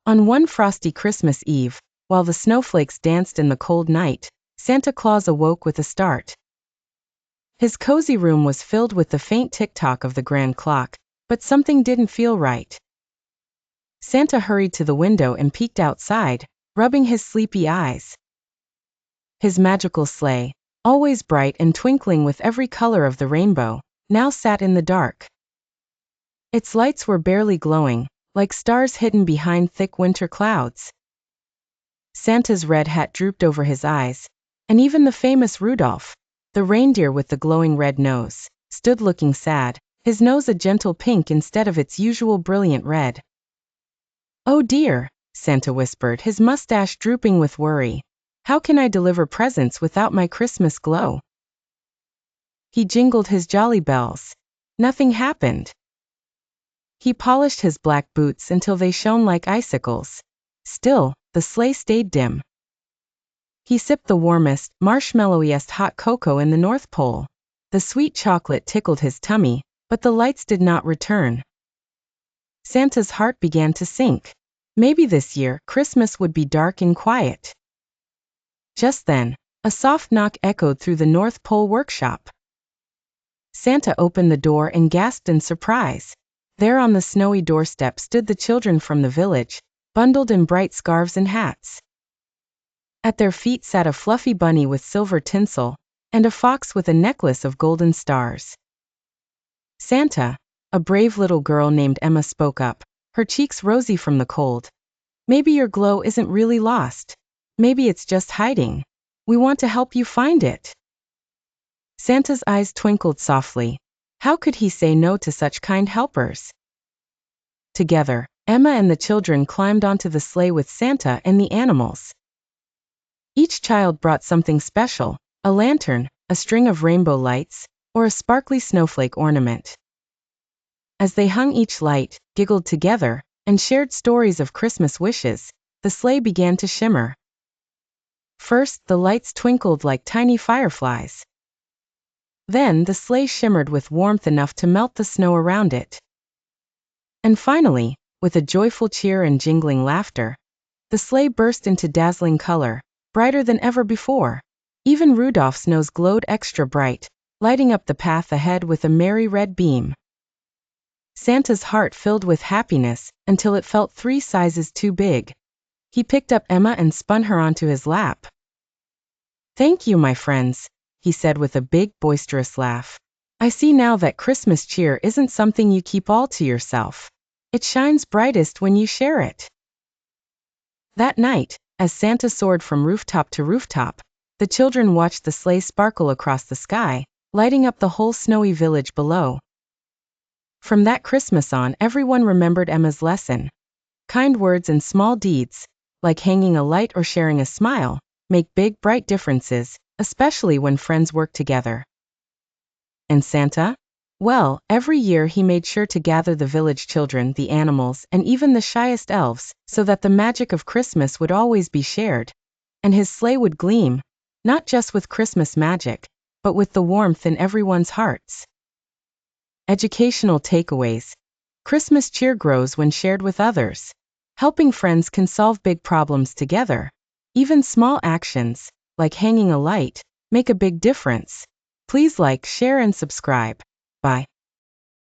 On one frosty Christmas Eve, while the snowflakes danced in the cold night, Santa Claus awoke with a start. His cozy room was filled with the faint tick-tock of the grand clock, but something didn't feel right. Santa hurried to the window and peeked outside, rubbing his sleepy eyes. His magical sleigh, always bright and twinkling with every color of the rainbow, now sat in the dark. Its lights were barely glowing, like stars hidden behind thick winter clouds. Santa's red hat drooped over his eyes, and even the famous Rudolph, the reindeer with the glowing red nose, stood looking sad, his nose a gentle pink instead of its usual brilliant red. "Oh dear," Santa whispered, his mustache drooping with worry. "How can I deliver presents without my Christmas glow?" He jingled his jolly bells. Nothing happened. He polished his black boots until they shone like icicles. Still, the sleigh stayed dim. He sipped the warmest, marshmallowiest hot cocoa in the North Pole. The sweet chocolate tickled his tummy, but the lights did not return. Santa's heart began to sink. Maybe this year, Christmas would be dark and quiet. Just then, a soft knock echoed through the North Pole workshop. Santa opened the door and gasped in surprise. There on the snowy doorstep stood the children from the village, bundled in bright scarves and hats. At their feet sat a fluffy bunny with silver tinsel, and a fox with a necklace of golden stars. "Santa," a brave little girl named Emma spoke up, her cheeks rosy from the cold. "Maybe your glow isn't really lost. Maybe it's just hiding. We want to help you find it." Santa's eyes twinkled softly. How could he say no to such kind helpers? Together, Emma and the children climbed onto the sleigh with Santa and the animals. Each child brought something special, a lantern, a string of rainbow lights, or a sparkly snowflake ornament. As they hung each light, giggled together, and shared stories of Christmas wishes, the sleigh began to shimmer. First, the lights twinkled like tiny fireflies. Then the sleigh shimmered with warmth enough to melt the snow around it. And finally, with a joyful cheer and jingling laughter, the sleigh burst into dazzling color, brighter than ever before. Even Rudolph's nose glowed extra bright, lighting up the path ahead with a merry red beam. Santa's heart filled with happiness until it felt 3 sizes too big. He picked up Emma and spun her onto his lap. "Thank you, my friends," he said with a big, boisterous laugh. "I see now that Christmas cheer isn't something you keep all to yourself. It shines brightest when you share it." That night, as Santa soared from rooftop to rooftop, the children watched the sleigh sparkle across the sky, lighting up the whole snowy village below. From that Christmas on, everyone remembered Emma's lesson. Kind words and small deeds, like hanging a light or sharing a smile, make big, bright differences, especially when friends work together. And Santa? Well, every year he made sure to gather the village children, the animals, and even the shyest elves, so that the magic of Christmas would always be shared, and his sleigh would gleam, not just with Christmas magic, but with the warmth in everyone's hearts. Educational takeaways. Christmas cheer grows when shared with others. Helping friends can solve big problems together. Even small actions, like hanging a light, make a big difference. Please like, share, and subscribe. Bye.